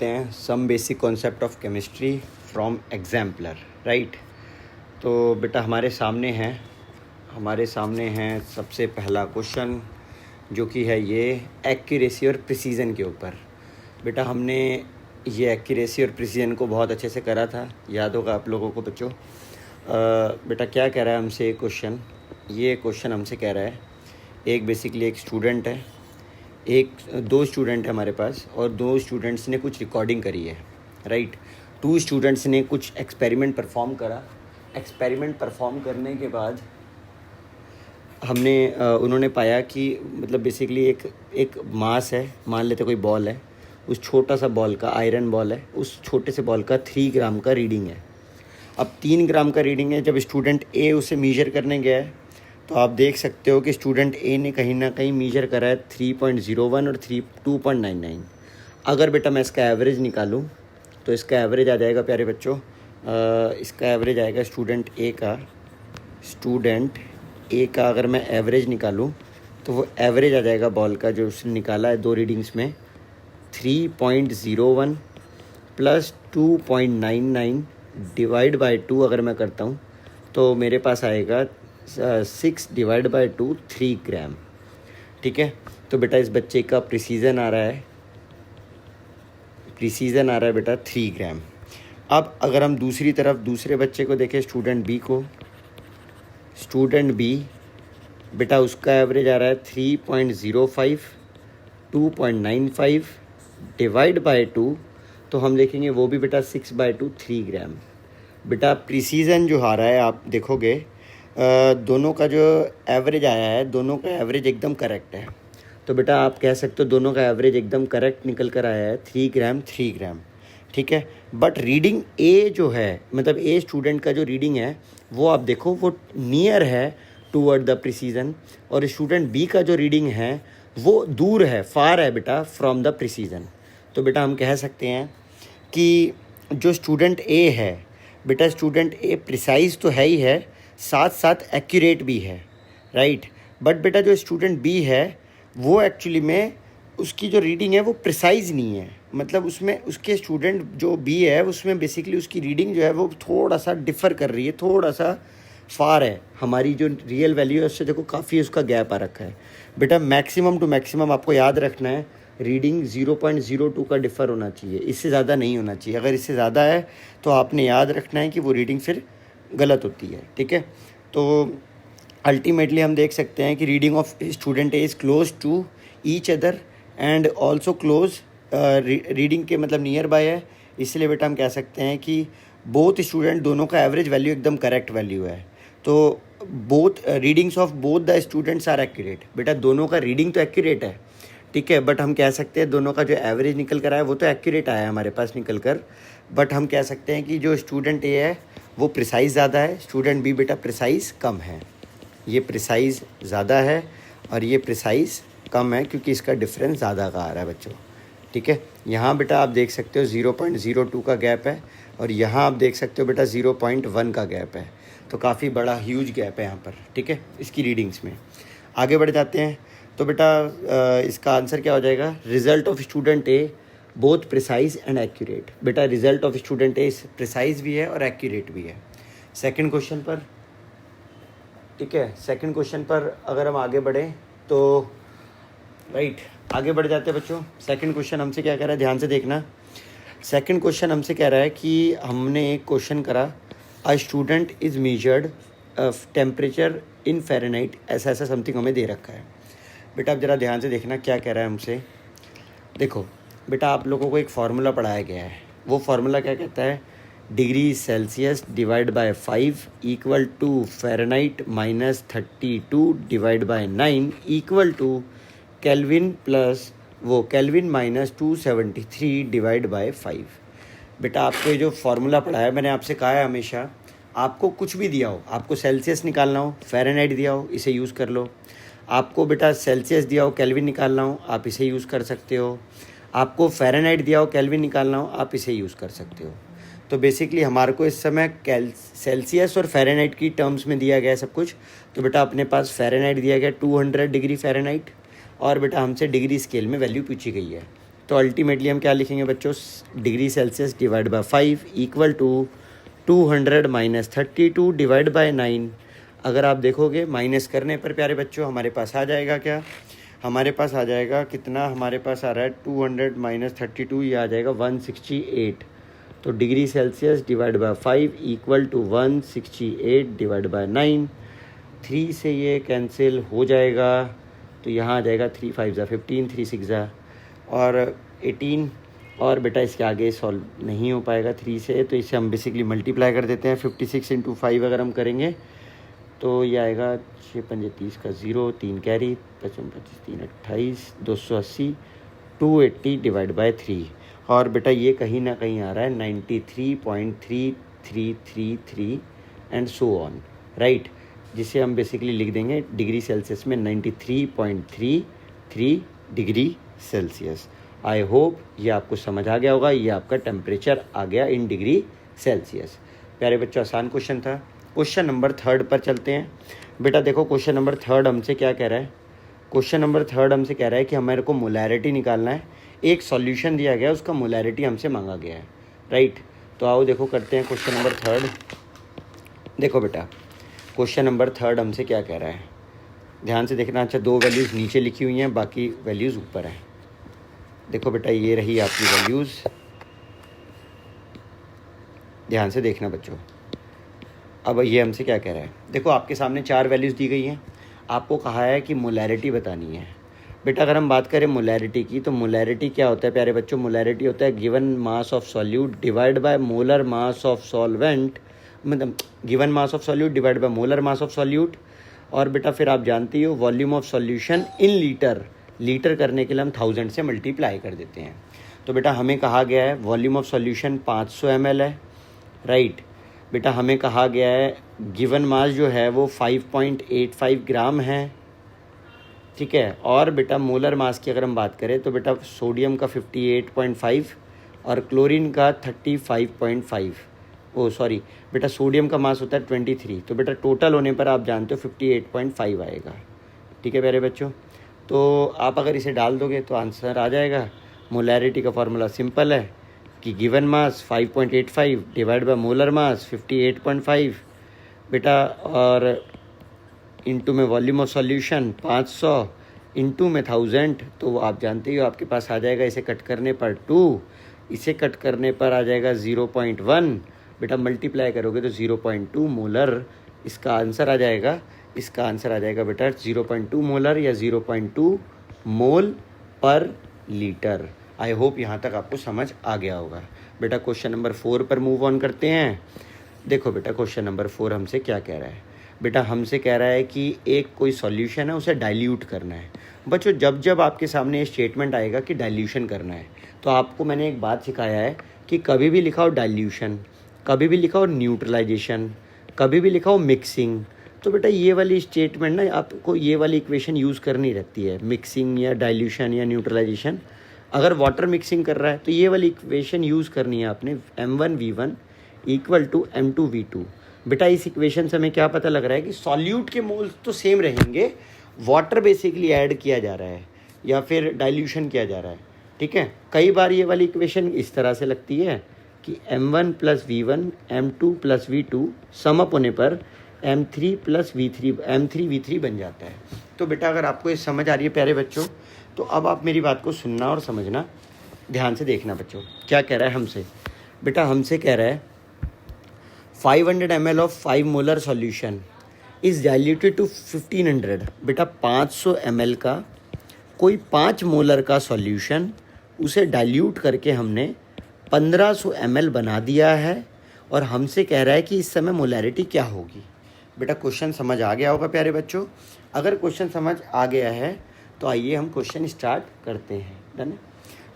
हैं some basic concept of chemistry from exemplar, right. तो बेटा हमारे सामने हैं सबसे पहला क्वेश्चन जो कि है ये एक्यूरेसी और प्रिसीजन के ऊपर। बेटा हमने ये एक्यूरेसी और प्रिसीजन को बहुत अच्छे से करा था, याद होगा आप लोगों को बच्चों। बेटा क्या कह रहा है हमसे ये क्वेश्चन हमसे कह रहा है, एक बेसिकली एक स्टूडेंट है, दो स्टूडेंट है हमारे पास, और दो स्टूडेंट्स ने कुछ रिकॉर्डिंग करी है, राइट। टू स्टूडेंट्स ने कुछ एक्सपेरिमेंट परफॉर्म करा। एक्सपेरिमेंट परफॉर्म करने के बाद उन्होंने पाया कि मतलब बेसिकली एक मास है, मान लेते कोई बॉल है, उस छोटा सा बॉल का, आयरन बॉल है, उस छोटे से बॉल का 3 ग्राम का रीडिंग है। अब 3 ग्राम का रीडिंग है। जब स्टूडेंट ए उसे मीजर करने गया है तो आप देख सकते हो कि स्टूडेंट ए ने कहीं ना कहीं मीजर करा है 3.01 और 2.99। अगर बेटा मैं इसका एवरेज निकालूं तो इसका एवरेज आ जाएगा प्यारे बच्चों, इसका एवरेज आएगा स्टूडेंट ए का अगर मैं एवरेज निकालूं तो वो एवरेज आ जाएगा बॉल का जो उसने निकाला है दो रीडिंग्स में, 3.01 प्लस 2.99 डिवाइड बाई 2 अगर मैं करता हूँ तो मेरे पास आएगा 6 डिवाइड बाई 2 3 ग्राम, ठीक है। तो बेटा इस बच्चे का प्रिसीजन आ रहा है बेटा 3 ग्राम। अब अगर हम दूसरी तरफ दूसरे बच्चे को देखें, स्टूडेंट बी बेटा उसका एवरेज आ रहा है 3.05 2.95 डिवाइड बाई 2, तो हम देखेंगे वो भी बेटा 6/2 3 ग्राम। बेटा प्रिसीजन जो आ रहा है आप देखोगे, दोनों का जो एवरेज आया है, दोनों का एवरेज एकदम करेक्ट है। तो बेटा आप कह सकते हो दोनों का एवरेज एकदम करेक्ट निकल कर आया है, 3 ग्राम, ठीक है। बट रीडिंग ए जो है, मतलब ए स्टूडेंट का जो रीडिंग है वो आप देखो वो नियर है टूवर्ड द प्रिसीजन, और स्टूडेंट बी का जो रीडिंग है वो दूर है, फार है बेटा फ्रॉम द प्रिसीजन। तो बेटा हम कह सकते हैं कि जो स्टूडेंट ए है बेटा, स्टूडेंट ए प्रिसाइज तो है ही है, साथ साथ एक्यूरेट भी है, राइट। बट बेटा जो स्टूडेंट बी है वो एक्चुअली में उसकी जो रीडिंग है वो प्रिसाइज नहीं है, मतलब उसमें उसके स्टूडेंट जो बी है उसमें बेसिकली उसकी रीडिंग जो है वो थोड़ा सा डिफ़र कर रही है, थोड़ा सा फार है, हमारी जो रियल वैल्यू है उससे देखो काफ़ी उसका गैप आ रखा है। बेटा मैक्सिमम टू मैक्सिमम आपको याद रखना है, रीडिंग 0.02 का डिफ़र होना चाहिए, इससे ज़्यादा नहीं होना चाहिए। अगर इससे ज़्यादा है तो आपने याद रखना है कि वो रीडिंग फिर गलत होती है, ठीक है। तो अल्टीमेटली हम देख सकते हैं कि reading of student A is close to each other and also close, reading के मतलब नियर बाय है, इसलिए बेटा हम कह सकते हैं कि बोथ स्टूडेंट, दोनों का एवरेज वैल्यू एकदम करेक्ट वैल्यू है। तो readings of both the students are accurate. बेटा दोनों का रीडिंग तो एक्यूरेट है, ठीक है, बट हम कह सकते हैं दोनों का जो एवरेज निकल कर आया वो तो एक्यूरेट आया है हमारे पास निकल कर, बट हम कह सकते हैं कि जो स्टूडेंट ए है वो प्रिसाइज ज़्यादा है, स्टूडेंट बी बेटा प्रिसाइज कम है। ये प्रिसाइज ज़्यादा है और ये प्रिसाइज कम है क्योंकि इसका डिफरेंस ज़्यादा का आ रहा है बच्चों, ठीक है। यहाँ बेटा आप देख सकते हो 0.02 का गैप है, और यहाँ आप देख सकते हो बेटा 0.1 का गैप है, तो काफ़ी बड़ा ह्यूज गैप है यहाँ पर, ठीक है, इसकी रीडिंग्स में। आगे बढ़ जाते हैं। तो बेटा इसका आंसर क्या हो जाएगा, result of student A both precise and accurate. बेटा result of student A precise भी है और एक्यूरेट भी है। सेकंड क्वेश्चन पर, ठीक है, सेकंड क्वेश्चन पर अगर हम आगे बढ़ें तो राइट आगे बढ़ जाते हैं बच्चों। सेकंड क्वेश्चन हमसे क्या कह रहा है, ध्यान से देखना। सेकंड क्वेश्चन हमसे कह रहा है कि हमने एक क्वेश्चन करा, a student is measured temperature in Fahrenheit, ऐसा समथिंग हमें दे रखा है। बेटा अब ज़रा ध्यान से देखना क्या कह रहा है हमसे। देखो बेटा आप लोगों को एक फार्मूला पढ़ाया गया है, वो फार्मूला क्या कहता है, degree Celsius divide by 5 equal to Fahrenheit -32 divide by 9 equal to kelvin plus वो केल्विन -273 डिवाइड बाय 5। बेटा आपको ये जो फार्मूला पढ़ा है, मैंने आपसे कहा है हमेशा, आपको कुछ भी दिया हो, आपको सेल्सियस निकालना हो, फ़ारेनहाइट दिया हो, इसे यूज़ कर लो। आपको बेटा सेल्सियस दिया हो, केल्विन निकालना हो, आप इसे यूज़ कर सकते हो। आपको फ़ारेनहाइट दिया हो, केल्विन निकालना हो, आप इसे यूज़ कर सकते हो। तो बेसिकली हमारे को इस समय सेल्सियस और फ़ारेनहाइट की टर्म्स में दिया गया है सब कुछ। तो बेटा अपने पास फ़ारेनहाइट दिया गया 200 डिग्री फ़ारेनहाइट, और बेटा हमसे डिग्री स्केल में वैल्यू पूछी गई है तो अल्टीमेटली हम क्या लिखेंगे बच्चों, degree Celsius divide by 5 equal to 200 minus 32 divide by 9। अगर आप देखोगे माइनस करने पर प्यारे बच्चों हमारे पास आ जाएगा क्या, हमारे पास आ जाएगा कितना, हमारे पास आ रहा है 200 माइनस 32, ये आ जाएगा 168। तो degree Celsius divide by 5 equal to 168 divide by 9। 3 से ये कैंसिल हो जाएगा, तो यहाँ आ जाएगा 3 5 ज़ा 15, 3 6 ज़ा और 18। और बेटा इसके आगे सॉल्व नहीं हो पाएगा 3 से, तो इसे हम बेसिकली मल्टीप्लाई कर देते हैं। 56 इंटू 5 अगर हम करेंगे तो ये आएगा 6 5 30 का 0, 3 कैरी, 55 25 3 28, 280, 280 डिवाइड बाय 3। और बेटा ये कहीं ना कहीं आ रहा है 93.3333 एंड सो ऑन, राइट, जिसे हम बेसिकली लिख देंगे डिग्री सेल्सियस में 93.33 डिग्री सेल्सियस। आई होप ये आपको समझ आ गया होगा, ये आपका टेम्परेचर आ गया इन डिग्री सेल्सियस। प्यारे बच्चों आसान क्वेश्चन था। क्वेश्चन नंबर 3 पर चलते हैं। बेटा देखो क्वेश्चन नंबर 3 हमसे क्या कह रहा है, क्वेश्चन नंबर 3 हमसे कह रहा है कि हमारे को मोलैरिटी निकालना है। एक सॉल्यूशन दिया गया, उसका मोलैरिटी हमसे मांगा गया है, राइट। तो आओ देखो करते हैं क्वेश्चन नंबर 3। देखो बेटा क्वेश्चन नंबर 3 हमसे क्या कह रहा है, ध्यान से देखना। अच्छा 2 वैल्यूज़ नीचे लिखी हुई हैं, बाकी वैल्यूज़ ऊपर हैं। देखो बेटा ये रही आपकी वैल्यूज़, ध्यान से देखना बच्चों। अब ये हमसे क्या कह रहा है, देखो आपके सामने 4 वैल्यूज़ दी गई हैं, आपको कहा है कि मोलैरिटी बतानी है। बेटा अगर हम बात करें मोलैरिटी की, तो मोलैरिटी क्या होता है प्यारे बच्चों, मोलैरिटी होता है given mass of solute divide by molar mass of solvent, मतलब given mass of solute divide by molar mass of solute. और बेटा फिर आप जानती हो volume of solution in litre, litre करने के लिए हम 1000 से मल्टीप्लाई कर देते हैं। तो बेटा हमें कहा गया है वॉल्यूम ऑफ सॉल्यूशन 500 ml है, राइट। बेटा हमें कहा गया है गिवन मास जो है वो 5.85 ग्राम है, ठीक है। और बेटा मोलर मास की अगर हम बात करें तो बेटा सोडियम का 58.5 और क्लोरीन का 35.5, ओ सॉरी बेटा सोडियम का मास होता है 23, तो बेटा टोटल होने पर आप जानते हो 58.5 आएगा, ठीक है प्यारे बच्चों। तो आप अगर इसे डाल दोगे तो आंसर आ जाएगा। मोलैरिटी का फार्मूला सिंपल है कि given mass 5.85 divide by molar मास 58.5 बेटा, और इंटू में वॉल्यूम ऑफ सॉल्यूशन 500 इंटू में 1000, तो आप जानते ही हो आपके पास आ जाएगा, इसे कट करने पर 2, इसे कट करने पर आ जाएगा 0.1, बेटा मल्टीप्लाई करोगे तो 0.2 मोलर इसका आंसर आ जाएगा। इसका आंसर आ जाएगा बेटा 0.2 मोलर या 0.2 मोल पर लीटर। आई होप यहाँ तक आपको समझ आ गया होगा। बेटा क्वेश्चन नंबर 4 पर मूव ऑन करते हैं। देखो बेटा क्वेश्चन नंबर 4 हमसे क्या कह रहा है, बेटा हमसे कह रहा है कि एक कोई सॉल्यूशन है उसे डाइल्यूट करना है। बच्चों जब जब आपके सामने ये स्टेटमेंट आएगा कि डाइल्यूशन करना है, तो आपको मैंने एक बात सिखाया है कि कभी भी लिखा हो डाइल्यूशन, कभी भी लिखा हो न्यूट्रलाइजेशन, कभी भी लिखा हो मिक्सिंग। तो बेटा ये वाली स्टेटमेंट ना आपको ये वाली इक्वेशन यूज़ करनी रहती है, मिक्सिंग या डाइल्यूशन या न्यूट्रलाइजेशन। अगर वाटर मिक्सिंग कर रहा है तो ये वाली इक्वेशन यूज़ करनी है आपने, M1V1 इक्वल टू M2V2। बेटा इस इक्वेशन से हमें क्या पता लग रहा है कि सॉल्यूट के मोल्स तो सेम रहेंगे, वाटर बेसिकली ऐड किया जा रहा है या फिर डाइल्यूशन किया जा रहा है, ठीक है। कई बार ये वाली इक्वेशन इस तरह से लगती है कि M1 + V1 M2 + V2 sum up होने पर M3 + V3 M3V3 बन जाता है। तो बेटा अगर आपको ये समझ आ रही है प्यारे बच्चों, तो अब आप मेरी बात को सुनना और समझना, ध्यान से देखना बच्चों। क्या कह रहा है हमसे, बेटा हमसे कह रहा है 500 ml of 5 molar solution is diluted to 1500। बेटा 500 ml का कोई 5 मोलर का सॉल्यूशन, उसे डाइल्यूट करके हमने 1500 ml बना दिया है, और हमसे कह रहा है कि इस समय मोलैरिटी क्या होगी। बेटा क्वेश्चन समझ आ गया होगा प्यारे बच्चों। अगर क्वेश्चन समझ आ गया है तो आइए हम क्वेश्चन स्टार्ट करते हैं, डन है,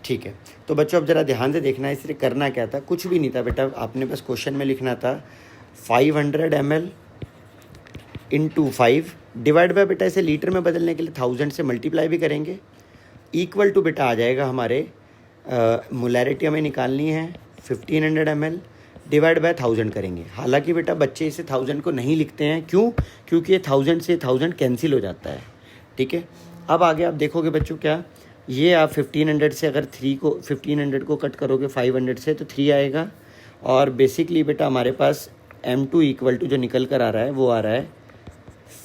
ठीक है। तो बच्चों अब ज़रा ध्यान से देखना है, इसलिए करना क्या था, कुछ भी नहीं था बेटा, आपने बस क्वेश्चन में लिखना था 500 ml इंटू 5 डिवाइड बाय, बेटा इसे लीटर में बदलने के लिए 1000 से मल्टीप्लाई भी करेंगे, इक्वल टू बेटा आ जाएगा हमारे मोलैरिटी हमें निकालनी है 1500 ml डिवाइड बाय 1000 करेंगे। हालांकि बेटा बच्चे इसे 1000 को नहीं लिखते हैं, क्यों, क्योंकि ये 1000 से 1000 कैंसिल हो जाता है, ठीक है। अब आगे आप देखोगे बच्चों क्या, ये आप 1500 से अगर 1500 को कट करोगे 500 से तो 3 आएगा। और बेसिकली बेटा हमारे पास m2 इक्वल टू जो निकल कर आ रहा है वो आ रहा है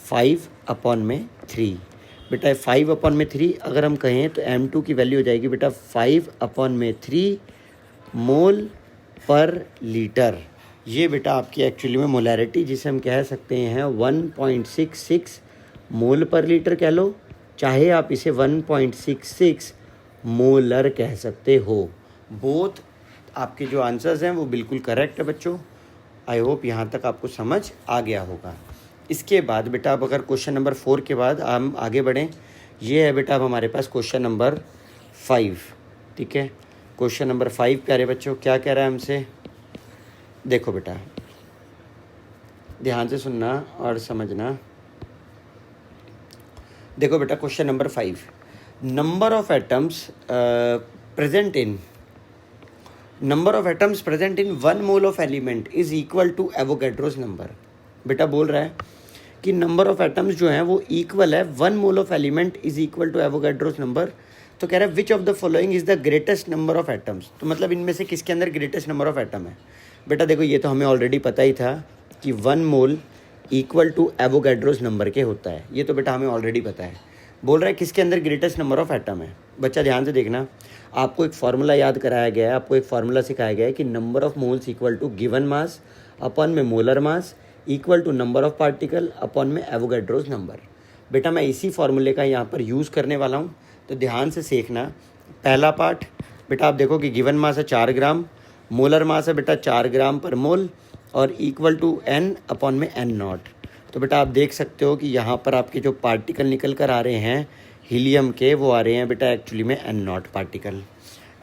5/3। बेटा 5/3 अगर हम कहें तो m2 की वैल्यू हो जाएगी बेटा 5/3 मोल पर लीटर। ये बेटा आपकी एक्चुअली में मोलैरिटी, जिसे हम कह सकते हैं 1.66 मोल पर लीटर कह लो, चाहे आप इसे 1.66 मोलर कह सकते हो। बोथ आपके जो आंसर्स हैं वो बिल्कुल करेक्ट है बच्चों। आई होप यहाँ तक आपको समझ आ गया होगा। इसके बाद बेटा अब अगर क्वेश्चन नंबर 4 के बाद हम आगे बढ़ें, ये है बेटा अब हमारे पास क्वेश्चन नंबर 5। ठीक है, क्वेश्चन नंबर 5 प्यारे बच्चों क्या कह रहा है हमसे। देखो बेटा ध्यान से सुनना और समझना। देखो बेटा question number 5, number of atoms present in 1 mole of element is equal to Avogadro's number. बेटा बोल रहा है कि नंबर ऑफ एटम्स जो हैं वो इक्वल है 1 mole of element is equal to Avogadro's number. तो कह रहा है which of the following is the greatest number of atoms. तो मतलब इनमें से किसके अंदर ग्रेटेस्ट नंबर ऑफ एटम है। बेटा देखो ये तो हमें ऑलरेडी पता ही था कि 1 mole equal to Avogadro's number के होता है, ये तो बेटा हमें ऑलरेडी पता है। बोल रहा है किसके अंदर ग्रेटेस्ट नंबर ऑफ एटम है। बच्चा ध्यान से देखना, आपको एक फार्मूला याद कराया गया है, आपको एक फार्मूला सिखाया गया है कि number of moles equal to given mass upon में molar mass equal to number of particle upon में एवोगैड्रोस नंबर। बेटा मैं इसी फार्मूले का यहाँ पर यूज़ करने वाला हूँ, तो ध्यान से सीखना। पहला पार्ट बेटा आप देखो कि गिवन मास है 4 ग्राम, मोलर मास है बेटा 4 ग्राम पर मोल और इक्वल टू n अपॉन में n0। तो बेटा आप देख सकते हो कि यहाँ पर आपके जो पार्टिकल निकल कर आ रहे हैं हीलियम के, वो आ रहे हैं बेटा एक्चुअली में n0 पार्टिकल।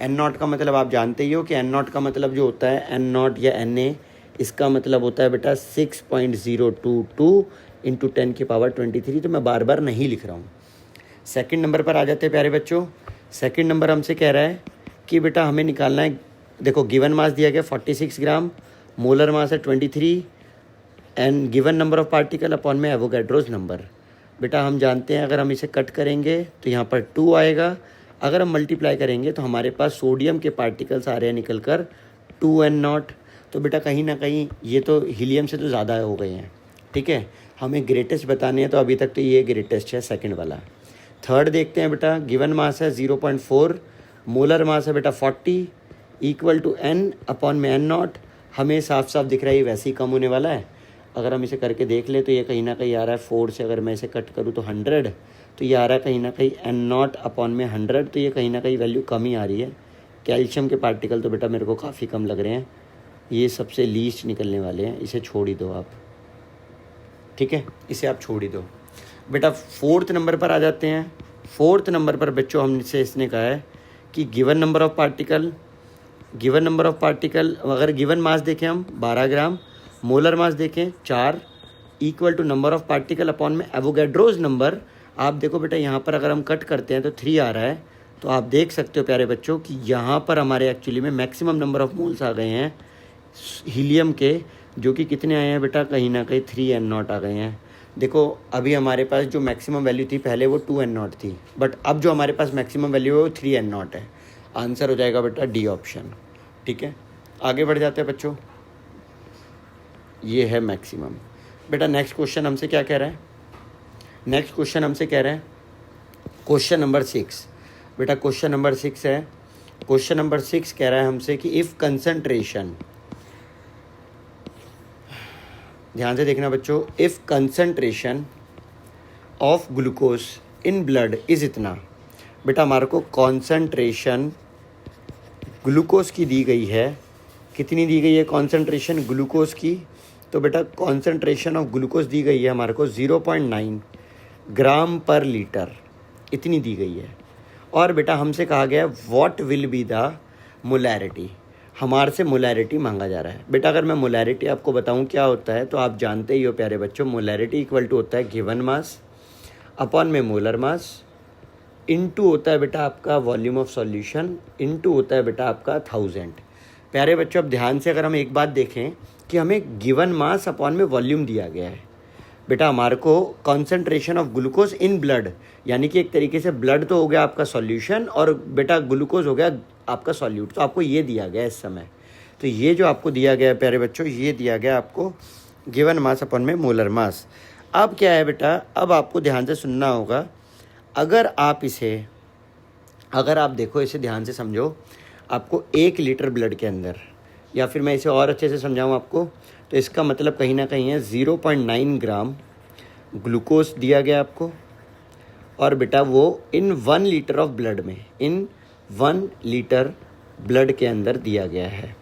n0 का मतलब आप जानते ही हो कि n0 का मतलब जो होता है n0 या na, इसका मतलब होता है बेटा 6.022 इंटू 10 की पावर 23। तो मैं बार बार नहीं लिख रहा हूँ। सेकंड नंबर पर आ जाते हैं प्यारे बच्चों। सेकंड नंबर हमसे कह रहा है कि बेटा हमें निकालना है, देखो गिवन मास दिया गया 46 ग्राम, मोलर मास है 23 and given number of particle upon में एवोगैड्रोस नंबर। बेटा हम जानते हैं अगर हम इसे कट करेंगे तो यहाँ पर 2 आएगा, अगर हम मल्टीप्लाई करेंगे तो हमारे पास सोडियम के पार्टिकल्स आ रहे हैं निकल कर 2n0। तो बेटा कहीं ना कहीं ये तो हीलियम से तो ज़्यादा हो गए हैं। ठीक है, हमें ग्रेटेस्ट बताने हैं, तो अभी तक तो ये ग्रेटेस्ट है सेकंड वाला। थर्ड देखते हैं बेटा, गिवन मास है 0.4, मोलर मास है बेटा 40 इक्वल टू n अपॉन में n0। हमें साफ साफ दिख रहा है ये वैसे ही कम होने वाला है। अगर हम इसे करके देख ले तो ये कहीं ना कहीं आ रहा है 4 से, अगर मैं इसे कट करूँ तो 100, तो ये आ रहा है कहीं ना कहीं n0 अपॉन में 100। तो ये कहीं ना कहीं वैल्यू कम ही आ रही है। कैल्शियम के पार्टिकल तो बेटा मेरे को काफ़ी कम लग रहे हैं, ये सबसे लीस्ट निकलने वाले हैं, इसे छोड़ ही दो आप। ठीक है, इसे आप छोड़ ही दो। बेटा फोर्थ नंबर पर आ जाते हैं। फोर्थ नंबर पर बच्चों हमसे इसने कहा है कि गिवन नंबर ऑफ पार्टिकल अगर गिवन मास देखें हम 12 ग्राम, मोलर मास देखें 4 equal to number of particle upon में एवोगैड्रोस नंबर। आप देखो बेटा यहाँ पर अगर हम कट करते हैं तो 3 आ रहा है। तो आप देख सकते हो प्यारे बच्चों कि यहाँ पर हमारे एक्चुअली में मैक्सिमम नंबर ऑफ मोल्स आ गए हैं हीलियम के, जो कि कितने आए हैं बेटा, कहीं ना कहीं 3n0 आ गए हैं। देखो अभी हमारे पास जो मैक्सिमम वैल्यू थी पहले वो 2n0 थी, बट अब जो हमारे पास मैक्सिमम वैल्यू है वो 3n0 है। आंसर हो जाएगा बेटा डी ऑप्शन। ठीक है, आगे बढ़ जाते हैं बच्चों, ये है मैक्सिमम। बेटा नेक्स्ट क्वेश्चन हमसे क्या कह रहा है, नेक्स्ट क्वेश्चन हमसे कह रहा है क्वेश्चन नंबर 6। बेटा क्वेश्चन नंबर 6 है, क्वेश्चन नंबर 6 कह रहा है हमसे कि इफ़ कंसंट्रेशन, ध्यान से देखना बच्चों, if concentration of glucose in blood is इतना। बेटा हमारे को कॉन्सेंट्रेशन ग्लूकोज की दी गई है, कितनी दी गई है कॉन्सेंट्रेशन ग्लूकोज की। तो बेटा कॉन्सेंट्रेशन ऑफ ग्लूकोज दी गई है हमारे को 0.9 ग्राम पर लीटर, इतनी दी गई है। और बेटा हमसे कहा गया what will be the molarity, हमारे से मोलैरिटी मांगा जा रहा है। बेटा अगर मैं मोलैरिटी आपको बताऊं क्या होता है तो आप जानते ही हो प्यारे बच्चों, मोलैरिटी इक्वल टू होता है गिवन मास अपॉन में मोलर मास इनटू होता है बेटा आपका वॉल्यूम ऑफ सॉल्यूशन इनटू होता है बेटा आपका 1000। प्यारे बच्चों अब ध्यान से अगर हम एक बात देखें कि हमें गिवन मास अपॉन में वॉल्यूम दिया गया है, बेटा हमारे को concentration of glucose in blood, यानी कि एक तरीके से ब्लड तो हो गया आपका सॉल्यूशन और बेटा ग्लूकोज हो गया आपका सॉल्यूट। तो आपको ये दिया गया इस समय, तो ये जो आपको दिया गया है प्यारे बच्चों, ये दिया गया आपको गिवन मास अपॉन में मोलर मास। अब क्या है बेटा, अब आपको ध्यान से सुनना होगा। अगर आप देखो इसे ध्यान से समझो, आपको 1 लीटर ब्लड के अंदर, या फिर मैं इसे और अच्छे से समझाऊँ आपको, तो इसका मतलब कहीं ना कहीं है 0.9 ग्राम ग्लूकोज दिया गया आपको, और बेटा वो इन 1 लीटर ऑफ ब्लड में, इन 1 लीटर ब्लड के अंदर दिया गया है।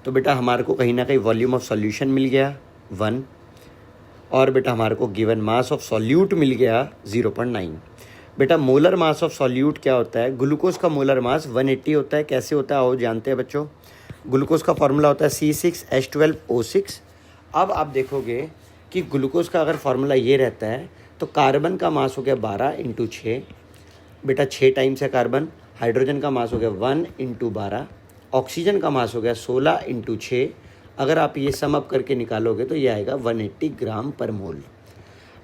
तो बेटा हमारे को कहीं ना कहीं वॉल्यूम ऑफ सॉल्यूशन मिल गया 1, और बेटा हमारे को गिवन मास ऑफ सॉल्यूट मिल गया 0.9। बेटा मोलर मास ऑफ सॉल्यूट क्या होता है, ग्लूकोज का मोलर मास 180 होता है। कैसे होता है आओ जानते हैं बच्चों। ग्लूकोज का फॉर्मूला होता है C6H12O6। अब आप देखोगे कि ग्लूकोज का अगर फॉर्मूला ये रहता है तो कार्बन का मास हो गया 12 × 6, बेटा 6 टाइम्स है कार्बन। हाइड्रोजन का मास हो गया 1 × 12, ऑक्सीजन का मास हो गया 16 × 6। अगर आप ये सम अप करके निकालोगे तो ये आएगा 180 ग्राम पर मोल।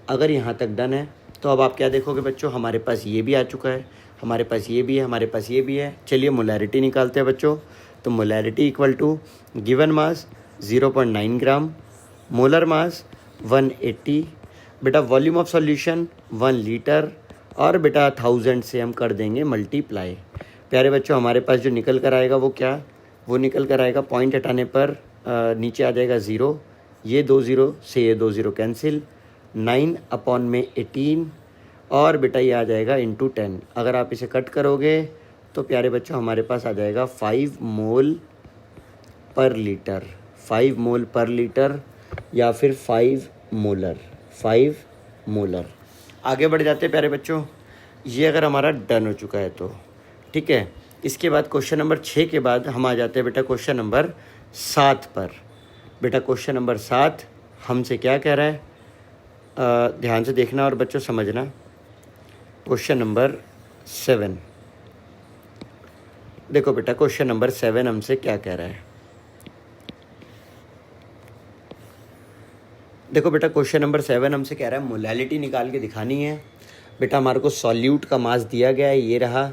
अगर यहाँ तक डन है तो अब आप क्या देखोगे बच्चों, हमारे पास ये भी आ चुका है, हमारे पास ये भी है, हमारे पास ये भी है। चलिए मोलैरिटी निकालते हैं बच्चों। तो molarity equal to given mass 0.9 gram, molar mass 180, बेटा वॉल्यूम ऑफ सॉल्यूशन 1 लीटर, और बेटा 1000 से हम कर देंगे मल्टीप्लाई। प्यारे बच्चों हमारे पास जो निकल कर आएगा वो क्या, वो निकल कर आएगा, पॉइंट हटाने पर नीचे आ जाएगा 0, ये 2 0 से ये 2 0 कैंसिल, 9/18, और बेटा ये आ जाएगा इंटू 10। अगर आप इसे कट करोगे तो प्यारे बच्चों हमारे पास आ जाएगा 5 मोल पर लीटर, 5 मोल पर लीटर, या फिर 5 मोलर। आगे बढ़ जाते हैं प्यारे बच्चों। ये अगर हमारा डन हो चुका है तो ठीक है। इसके बाद क्वेश्चन नंबर 6 के बाद हम आ जाते हैं बेटा क्वेश्चन नंबर 7 पर। बेटा क्वेश्चन नंबर 7 हमसे क्या कह रहा है, ध्यान से देखना और बच्चों समझना। क्वेश्चन नंबर 7, देखो बेटा क्वेश्चन नंबर 7 हमसे क्या कह रहा है। देखो बेटा क्वेश्चन नंबर 7 हमसे कह रहा है मोलैलिटी निकाल के दिखानी है। बेटा हमारे को सॉल्यूट का मास दिया गया है, ये रहा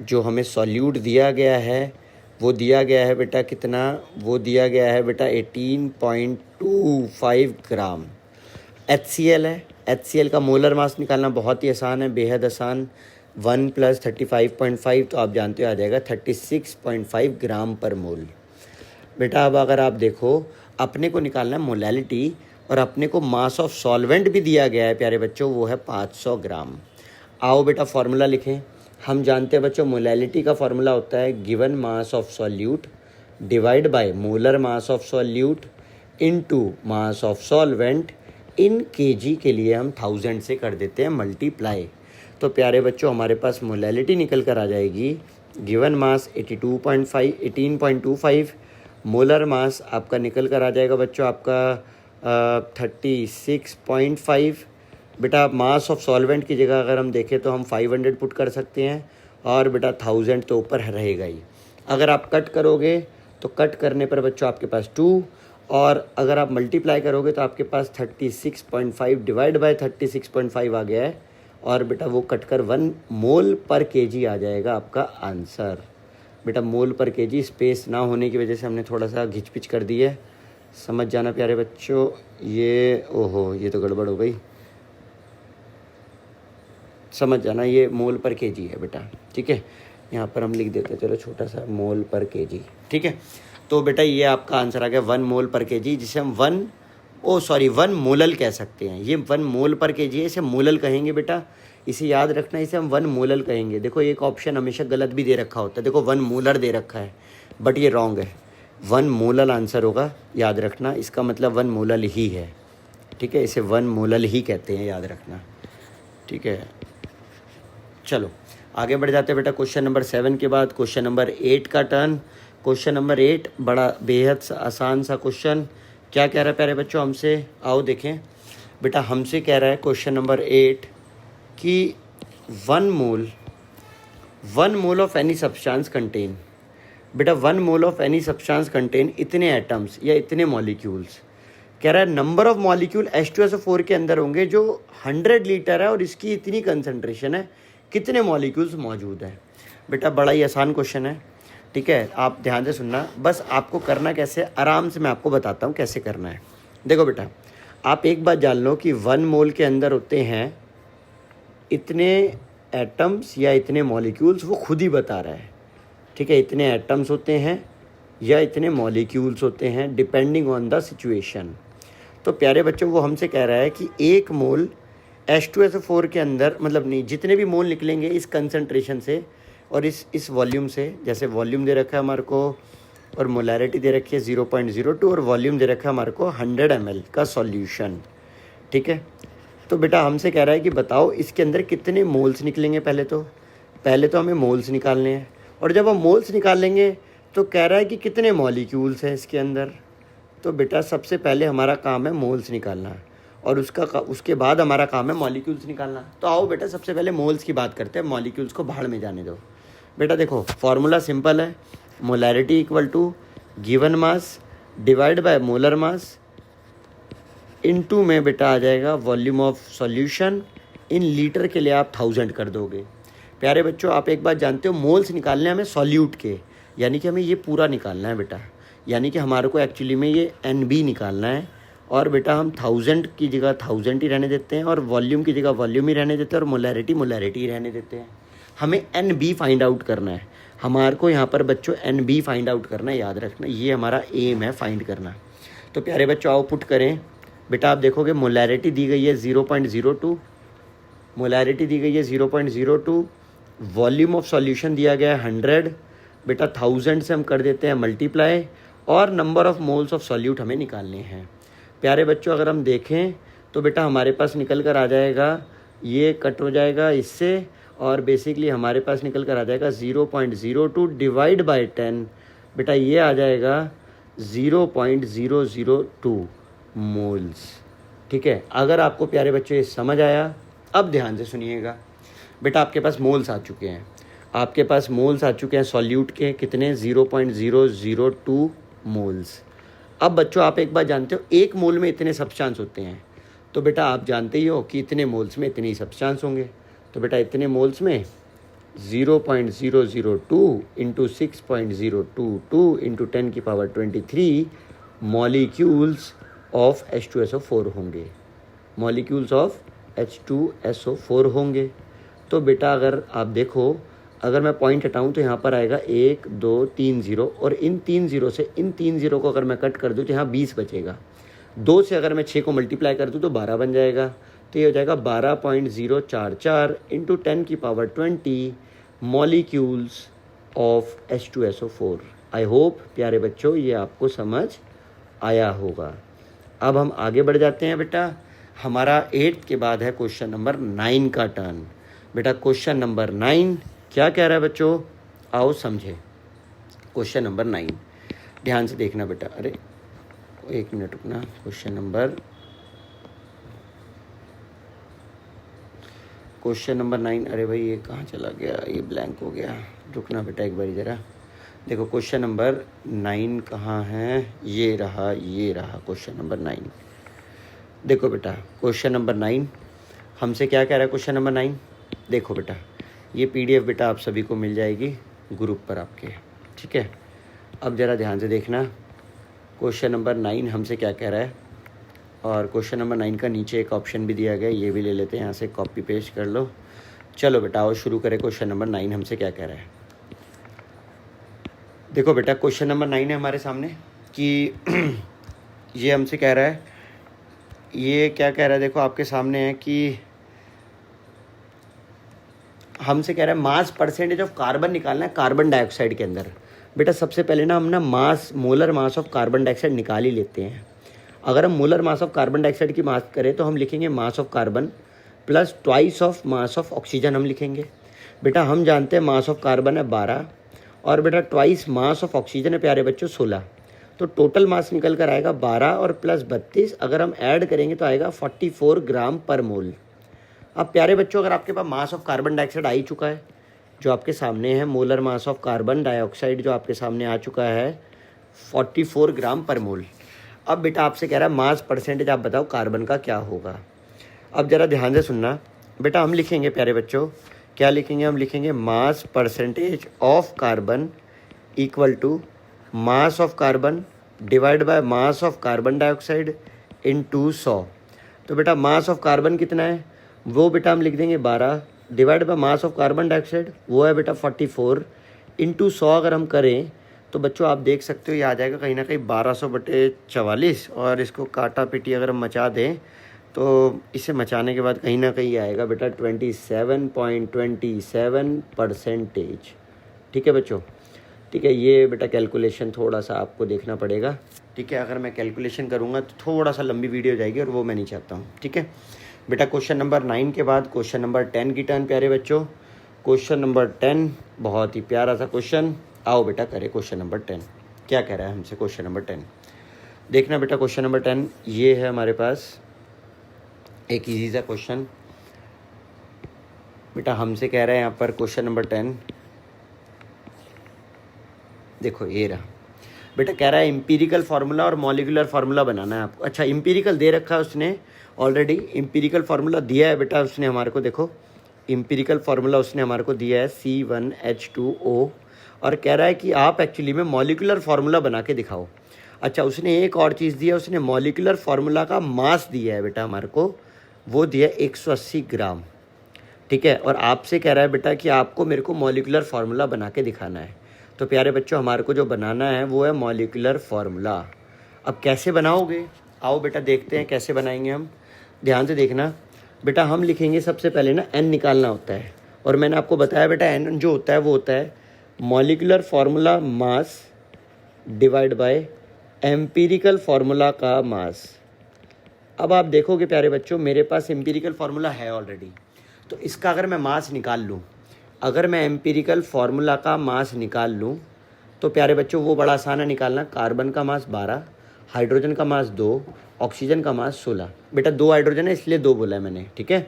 जो हमें सॉल्यूट दिया गया है, वो दिया गया है बेटा कितना, वो दिया गया है बेटा 18.25 ग्राम। HCl है, HCl का मोलर मास निकालना बहुत ही आसान है, बेहद आसान। 1 + 35.5 तो आप जानते हो आ जाएगा 36.5 ग्राम पर मोल। बेटा अब अगर आप देखो, अपने को निकालना है मोलैलिटी, और अपने को मास ऑफ सॉल्वेंट भी दिया गया है प्यारे बच्चों, वो है 500 ग्राम। आओ बेटा फॉर्मूला लिखें। हम जानते हैं बच्चों मोलैलिटी का फॉर्मूला होता है given mass of solute divide by molar mass of solute into mass of solvent in KG के लिए हम 1000 से कर देते हैं मल्टीप्लाई। तो प्यारे बच्चों हमारे पास मोलैलिटी निकल कर आ जाएगी गिवन मास 18.25, मोलर मास आपका निकल कर आ जाएगा बच्चों आपका 36.5। बेटा मास ऑफ सॉल्वेंट की जगह अगर हम देखें तो हम 500 पुट कर सकते हैं, और बेटा 1000 तो ऊपर रहेगा ही। अगर आप कट करोगे तो कट करने पर बच्चों आपके पास 2, और अगर आप मल्टीप्लाई करोगे तो आपके पास 36.5 डिवाइड बाय 36.5 आ गया है, और बेटा वो कट कर 1 मोल पर केजी आ जाएगा आपका आंसर। बेटा मोल पर केजी स्पेस ना होने की वजह से हमने थोड़ा सा घिचपिच कर दी है, समझ जाना प्यारे बच्चों। ये ओहो ये तो गड़बड़ हो गई, समझ जाना, ये मोल पर केजी है बेटा, ठीक है। यहाँ पर हम लिख देते हैं चलो छोटा सा मोल पर केजी, ठीक है। तो बेटा ये आपका आंसर आ गया 1 मोल पर केजी, जिसे हम 1 मोलल कह सकते हैं। ये 1 मोल पर केजी है, इसे मोलल कहेंगे बेटा, इसे याद रखना, इसे हम 1 मोलल कहेंगे। देखो एक ऑप्शन हमेशा गलत भी दे रखा होता है, देखो 1 मोलर दे रखा है, बट ये रॉन्ग है, 1 मोलल आंसर होगा, याद रखना। इसका मतलब 1 मोलल ही है, ठीक है, इसे 1 मोलल ही कहते हैं, याद रखना, ठीक है। चलो आगे बढ़ जाते हैं बेटा क्वेश्चन नंबर 7 के बाद क्वेश्चन नंबर 8 का टर्न। क्वेश्चन नंबर 8 बड़ा बेहद आसान सा क्वेश्चन। क्या कह रहा है प्यारे बच्चों हमसे, आओ देखें। बेटा हमसे कह रहा है क्वेश्चन नंबर 8 कि 1 mole of any substance contain, बेटा 1 mole of any substance contain इतने एटम्स या इतने मॉलिक्यूल्स। कह रहा है नंबर ऑफ मॉलिक्यूल H2SO4 के अंदर होंगे जो 100 लीटर है और इसकी इतनी कंसंट्रेशन है, कितने मॉलिक्यूल्स मौजूद हैं। बेटा बड़ा ही आसान क्वेश्चन है, ठीक है, आप ध्यान से सुनना। बस आपको करना कैसे, आराम से मैं आपको बताता हूँ कैसे करना है। देखो बेटा, आप एक बात जान लो कि 1 मोल के अंदर होते हैं इतने एटम्स या इतने मॉलिक्यूल्स, वो खुद ही बता रहा है, ठीक है, इतने एटम्स होते हैं या इतने मॉलिक्यूल्स होते हैं डिपेंडिंग ऑन द सिचुएशन। तो प्यारे बच्चों, वो हमसे कह रहा है कि 1 मोल H2SO4 के अंदर, मतलब नहीं, जितने भी मोल निकलेंगे इस कंसंट्रेशन से और इस वॉल्यूम से, जैसे वॉल्यूम दे रखा है हमारे को और मोलैरिटी दे रखी है 0.02 और वॉल्यूम दे रखा है हमारे को 100 ml का सॉल्यूशन, ठीक है। तो बेटा हमसे कह रहा है कि बताओ इसके अंदर कितने मोल्स निकलेंगे। पहले तो हमें मोल्स निकालने हैं, और जब हम मोल्स निकाल लेंगे तो कह रहा है कि कितने मॉलिक्यूल्स हैं इसके अंदर। तो बेटा सबसे पहले हमारा काम है मोल्स निकालना, और उसके बाद हमारा काम है मॉलिक्यूल्स निकालना। तो आओ बेटा सबसे पहले मोल्स की बात करते हैं, मॉलिक्यूल्स को भाड़ में जाने दो। बेटा देखो फॉर्मूला सिंपल है, molarity equal to given mass divide by molar mass into में बेटा आ जाएगा volume of solution. In litre के लिए आप 1000 कर दोगे। प्यारे बच्चों, आप एक बात जानते हो, मोल्स निकालने हमें सॉल्यूट के, यानी कि हमें ये पूरा निकालना है बेटा, यानी कि हमारे को एक्चुअली में ये NB निकालना है। और बेटा हम 1000 की जगह 1000 ही रहने देते हैं, और वॉल्यूम की जगह वॉल्यूम ही रहने देते हैं, और मोलैरिटी ही रहने देते हैं। हमें NB फाइंड आउट करना है, हमारे को यहाँ पर बच्चों NB फाइंड आउट करना है, याद रखना, ये हमारा एम है फाइंड करना। तो प्यारे बच्चों आओ पुट करें। बेटा आप देखोगे मोलैरिटी दी गई है 0.02, मोलैरिटी दी गई है 0.02, वॉल्यूम ऑफ सॉल्यूशन दिया गया है 100। बेटा 1000 से हम कर देते हैं मल्टीप्लाई, और number of moles of solute हमें निकालने हैं। प्यारे बच्चों अगर हम देखें तो बेटा हमारे पास निकल कर आ जाएगा, ये कट हो जाएगा इससे, और बेसिकली हमारे पास निकल कर आ जाएगा 0.02 डिवाइड बाय 10। बेटा ये आ जाएगा 0.002 मोल्स, ठीक है। अगर आपको प्यारे बच्चे समझ आया, अब ध्यान से सुनिएगा। बेटा आपके पास मोल्स आ चुके हैं, आपके पास मोल्स आ चुके हैं सॉल्यूट के, कितने 0.002 मोल्स। अब बच्चों आप एक बात जानते हो, 1 मोल में इतने सब्सटेंस होते हैं, तो बेटा आप जानते ही हो कि इतने मोल्स में इतने ही सब्सटेंस होंगे। तो बेटा इतने मोल्स में 0.002 इंटू 6.022 इंटू 10 की पावर 23 मॉलिक्यूल्स ऑफ H2SO4 होंगे, मॉलिक्यूल्स ऑफ H2SO4 होंगे। तो बेटा अगर आप देखो, अगर मैं पॉइंट हटाऊं तो यहाँ पर आएगा 1 2 3 0, और इन 3 0 से इन 3 0 को अगर मैं कट कर दूं तो यहाँ 20 बचेगा। 2 से अगर मैं 6 को मल्टीप्लाई कर दूं तो 12 बन जाएगा। तो ये हो जाएगा 12.044 इंटू 10 की power 20 molecules of H2SO4। I hope प्यारे बच्चों ये आपको समझ आया होगा। अब हम आगे बढ़ जाते हैं बेटा, हमारा 8 के बाद है क्वेश्चन नंबर 9 का टर्न। बेटा क्वेश्चन नंबर 9 क्या कह रहा है बच्चों, आओ समझे। क्वेश्चन नंबर 9 ध्यान से देखना बेटा, अरे 1 मिनट रुकना। क्वेश्चन नंबर 9, अरे भाई ये कहाँ चला गया, ये ब्लैंक हो गया, रुकना बेटा एक बारी ज़रा। देखो क्वेश्चन नंबर 9 कहाँ है, ये रहा क्वेश्चन नंबर 9। देखो बेटा क्वेश्चन नंबर 9 हमसे क्या कह रहा है। क्वेश्चन नंबर 9 देखो बेटा, ये PDF बेटा आप सभी को मिल जाएगी ग्रुप पर आपके, ठीक है। अब ज़रा ध्यान से देखना, क्वेश्चन नंबर 9 हमसे क्या कह रहा है, और क्वेश्चन नंबर 9 का नीचे एक ऑप्शन भी दिया गया है, ये भी ले लेते हैं, यहाँ से कॉपी पेस्ट कर लो। चलो बेटा आओ शुरू करें। क्वेश्चन नंबर 9 हमसे क्या कह रहा है। देखो बेटा क्वेश्चन नंबर 9 है हमारे सामने कि ये हमसे कह रहा है, ये क्या कह रहा है, देखो आपके सामने है कि हमसे कह रहा है मास परसेंटेज ऑफ कार्बन निकालना है कार्बन डाइऑक्साइड के अंदर। बेटा सबसे पहले ना हम ना mass, molar mass of carbon dioxide निकाल ही लेते हैं। अगर हम molar mass of carbon dioxide की बात करें तो हम लिखेंगे mass of carbon plus twice of mass of oxygen हम लिखेंगे। बेटा हम जानते हैं मास ऑफ कार्बन है 12, और बेटा ट्वाइस मास ऑफ ऑक्सीजन है प्यारे बच्चों 16। तो टोटल मास निकल कर आएगा 12 और प्लस 32, अगर हम ऐड करेंगे तो आएगा 44 ग्राम पर मोल। अब प्यारे बच्चों अगर आपके पास मास ऑफ कार्बन डाइऑक्साइड आ ही चुका है, जो आपके सामने है, molar mass of carbon dioxide जो आपके सामने आ चुका है 44 ग्राम पर मोल। अब बेटा आपसे कह रहा है मास परसेंटेज आप बताओ कार्बन का क्या होगा। अब ज़रा ध्यान से सुनना बेटा, हम लिखेंगे प्यारे बच्चों, क्या लिखेंगे, हम लिखेंगे mass percentage of carbon equal to mass of carbon divide by mass of carbon dioxide into 100। तो बेटा मास ऑफ कार्बन कितना है, वो बेटा हम लिख देंगे 12 divide by mass of carbon dioxide वो है बेटा 44 इंटू 100 अगर हम करें तो बच्चों आप देख सकते हो ये आ जाएगा कहीं ना कहीं 1200/44। और इसको काटा पीटी अगर हम मचा दें तो इसे मचाने के बाद कहीं ना कहीं आएगा बेटा 27.27%। ठीक है बच्चों, ठीक है। ये बेटा कैलकुलेशन थोड़ा सा आपको देखना पड़ेगा, ठीक है। अगर मैं कैलकुलेशन करूँगा तो थोड़ा सा लंबी वीडियो हो जाएगी और वो मैं नहीं चाहता हूँ, ठीक है बेटा। क्वेश्चन नंबर 9 के बाद क्वेश्चन नंबर 10 की टर्न प्यारे बच्चों। क्वेश्चन नंबर 10 बहुत ही प्यारा सा क्वेश्चन, आओ बेटा करें क्वेश्चन नंबर 10। क्या कह रहा है हमसे क्वेश्चन नंबर 10, देखना बेटा। क्वेश्चन नंबर 10 ये है हमारे पास एक इजी सा क्वेश्चन बेटा। हमसे कह रहा है यहाँ पर क्वेश्चन नंबर 10, देखो ये रहा बेटा। कह रहा है इम्पीरिकल फार्मूला और मॉलिक्यूलर फार्मूला बनाना है आपको। अच्छा इम्पीरिकल दे रखा है उसने ऑलरेडी, इम्पीरिकल फार्मूला दिया है बेटा उसने हमारे को। देखो इम्पीरिकल फार्मूला उसने हमारे को दिया है C1H2O और कह रहा है कि आप एक्चुअली में मॉलिक्यूलर फार्मूला बना के दिखाओ। अच्छा उसने एक और चीज़ दिया, उसने मॉलिक्यूलर फार्मूला का मास दिया है बेटा हमारे को, वो दिया 180 ग्राम, ठीक है। और आपसे कह रहा है बेटा कि आपको मेरे को मॉलिक्यूलर फार्मूला बना के दिखाना है। तो प्यारे बच्चों हमारे को जो बनाना है वो है मॉलिक्यूलर फार्मूला। अब कैसे बनाओगे, आओ बेटा देखते हैं कैसे बनाएंगे हम। ध्यान से देखना बेटा, हम लिखेंगे सबसे पहले ना n निकालना होता है। और मैंने आपको बताया बेटा n जो होता है वो होता है molecular formula mass divide bye empirical formula का मास। अब आप देखोगे प्यारे बच्चों मेरे पास एम्पीरिकल फार्मूला है ऑलरेडी, तो इसका अगर मैं मास निकाल लूँ, अगर मैं एम्पीरिकल फार्मूला का मास निकाल लूँ तो प्यारे बच्चों वो बड़ा आसान है निकालना। कार्बन का मास 12, हाइड्रोजन का मास 2, ऑक्सीजन का मास 16। बेटा 2 हाइड्रोजन है इसलिए 2 बोला है मैंने, ठीक है।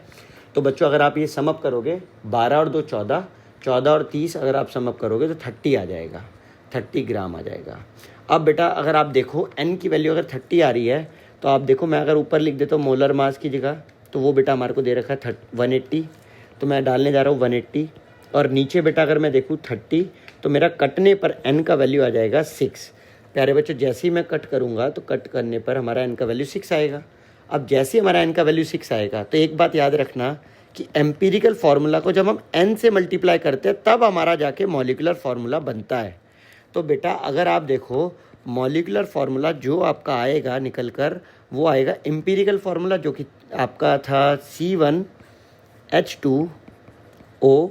तो बच्चों अगर आप ये सम अप करोगे 12 और 2 14, 14 और 30 अगर आप सम अप करोगे तो 30 आ जाएगा, 30 ग्राम आ जाएगा। अब बेटा अगर आप देखो n की वैल्यू अगर 30 आ रही है तो आप देखो मैं अगर ऊपर लिख देता हूँ मोलर मास की जगह, तो वो बेटा हमारे को दे रखा है 180, तो मैं डालने जा रहा हूँ 180। और नीचे बेटा अगर मैं देखूँ 30 तो मेरा कटने पर n का वैल्यू आ जाएगा 6। प्यारे बच्चों जैसे ही मैं कट करूँगा तो कट करने पर हमारा n का वैल्यू 6 आएगा। अब जैसे ही हमारा n का वैल्यू 6 आएगा तो एक बात याद रखना कि एम्पीरिकल फार्मूला को जब हम n से मल्टीप्लाई करते हैं तब हमारा जाके मॉलिक्यूलर फार्मूला बनता है। तो बेटा अगर आप देखो मॉलिक्यूलर फार्मूला जो आपका आएगा निकल कर वो आएगा एम्पीरिकल फार्मूला जो कि आपका था C1H2O।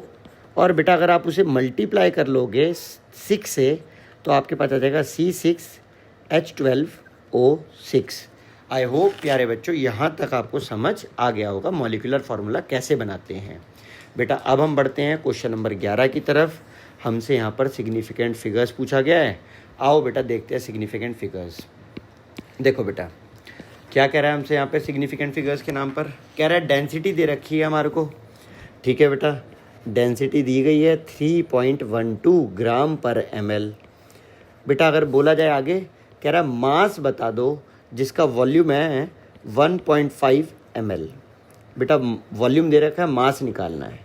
और बेटा अगर आप उसे मल्टीप्लाई कर लोगे 6 से तो आपके पास आ जाएगा C6H12O6। आई होप प्यारे बच्चों यहाँ तक आपको समझ आ गया होगा मॉलिक्यूलर फार्मूला कैसे बनाते हैं। बेटा अब हम बढ़ते हैं क्वेश्चन नंबर 11 की तरफ। हमसे यहाँ पर सिग्निफिकेंट फिगर्स पूछा गया है, आओ बेटा देखते हैं सिग्निफिकेंट फिगर्स। देखो बेटा क्या कह रहा है हमसे यहाँ पे सिग्निफिकेंट फिगर्स के नाम पर, कह रहा है डेंसिटी दे रखी है हमारे को, ठीक है बेटा। डेंसिटी दी गई है 3.12 ग्राम पर ml। बेटा अगर बोला जाए आगे, कह रहा है मास बता दो जिसका वॉल्यूम है 1.5 ml। बेटा वॉल्यूम दे रखा है, मास निकालना है,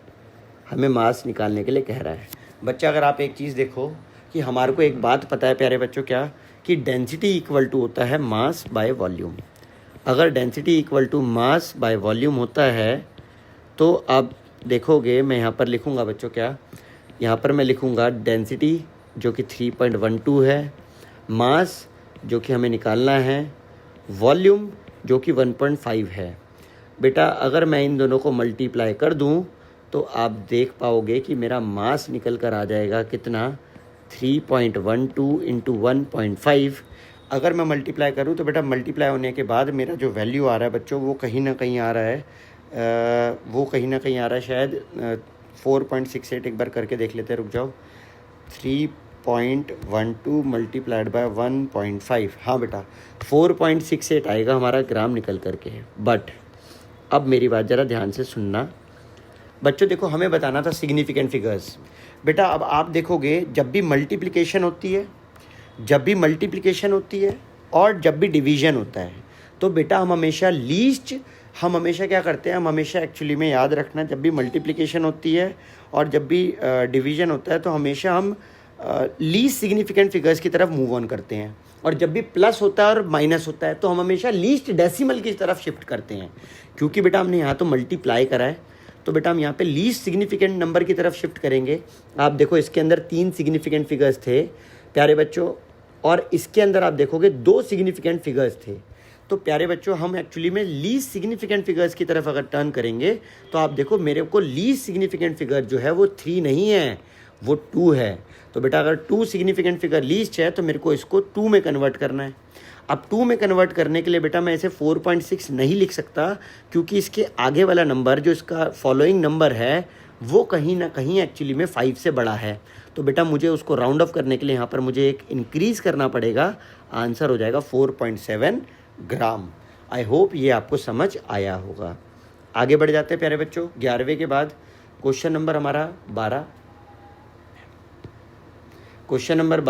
हमें मास निकालने के लिए कह रहा है। बच्चा अगर आप एक चीज़ देखो कि हमारे को एक बात पता है प्यारे बच्चों, क्या कि डेंसिटी इक्वल टू होता है मास बाय वॉल्यूम। अगर density equal to mass by volume होता है तो आप देखोगे मैं यहाँ पर लिखूँगा बच्चों, क्या यहाँ पर मैं लिखूँगा डेंसिटी जो कि 3.12 है, मास जो कि हमें निकालना है, वॉल्यूम जो कि 1.5 है। बेटा अगर मैं इन दोनों को मल्टीप्लाई कर दूँ तो आप देख पाओगे कि मेरा मास निकल कर आ जाएगा कितना, 3.12 इंटू 1.5। अगर मैं मल्टीप्लाई करूँ तो बेटा मल्टीप्लाई होने के बाद मेरा जो वैल्यू आ रहा है बच्चों वो कहीं ना कहीं आ रहा है, शायद 4.68। एक बार करके देख लेते हैं, रुक जाओ। 3.12 मल्टीप्लाइड बाय 1.5, हाँ बेटा 4.68 आएगा हमारा ग्राम निकल करके। बट अब मेरी बात ज़रा ध्यान से सुनना बच्चों, देखो हमें बताना था सिग्निफिकेंट फिगर्स। बेटा अब आप देखोगे जब भी मल्टीप्लिकेशन होती है और जब भी डिवीजन होता है तो बेटा हम हमेशा क्या करते हैं, हम हमेशा एक्चुअली में याद रखना, जब भी मल्टीप्लिकेशन होती है और जब भी डिवीजन होता है तो हमेशा हम लीस्ट सिग्निफिकेंट फिगर्स की तरफ मूव ऑन करते हैं, और जब भी प्लस होता है और माइनस होता है तो हम हमेशा लीस्ट डेसिमल की तरफ शिफ्ट करते हैं। क्योंकि बेटा हमने यहाँ तो मल्टीप्लाई करा है तो बेटा हम यहाँ पे लीस्ट सिग्निफिकेंट नंबर की तरफ शिफ्ट करेंगे। आप देखो इसके अंदर 3 सिग्निफिकेंट फिगर्स थे प्यारे बच्चों, और इसके अंदर आप देखोगे 2 सिग्निफिकेंट फिगर्स थे। तो प्यारे बच्चों हम एक्चुअली में लीस्ट सिग्निफिकेंट फिगर्स की तरफ अगर टर्न करेंगे तो आप देखो मेरे को लीस्ट सिग्निफिकेंट फिगर जो है वो 3 नहीं है, वो 2 है। तो बेटा अगर 2 सिग्निफिकेंट फिगर लीस्ट है तो मेरे को इसको 2 में कन्वर्ट करना है। अब 2 में कन्वर्ट करने के लिए बेटा मैं इसे 4.6 नहीं लिख सकता, क्योंकि इसके आगे वाला नंबर जो इसका फॉलोइंग नंबर है वो कहीं ना कहीं एक्चुअली में 5 से बड़ा है। तो बेटा मुझे उसको राउंड ऑफ करने के लिए यहाँ पर मुझे एक इंक्रीज़ करना पड़ेगा। आंसर हो जाएगा 4.7 ग्राम। आई होप ये आपको समझ आया होगा। आगे बढ़ जाते हैं प्यारे बच्चों। 11वें के बाद क्वेश्चन नंबर हमारा 12। क्वेश्चन नंबर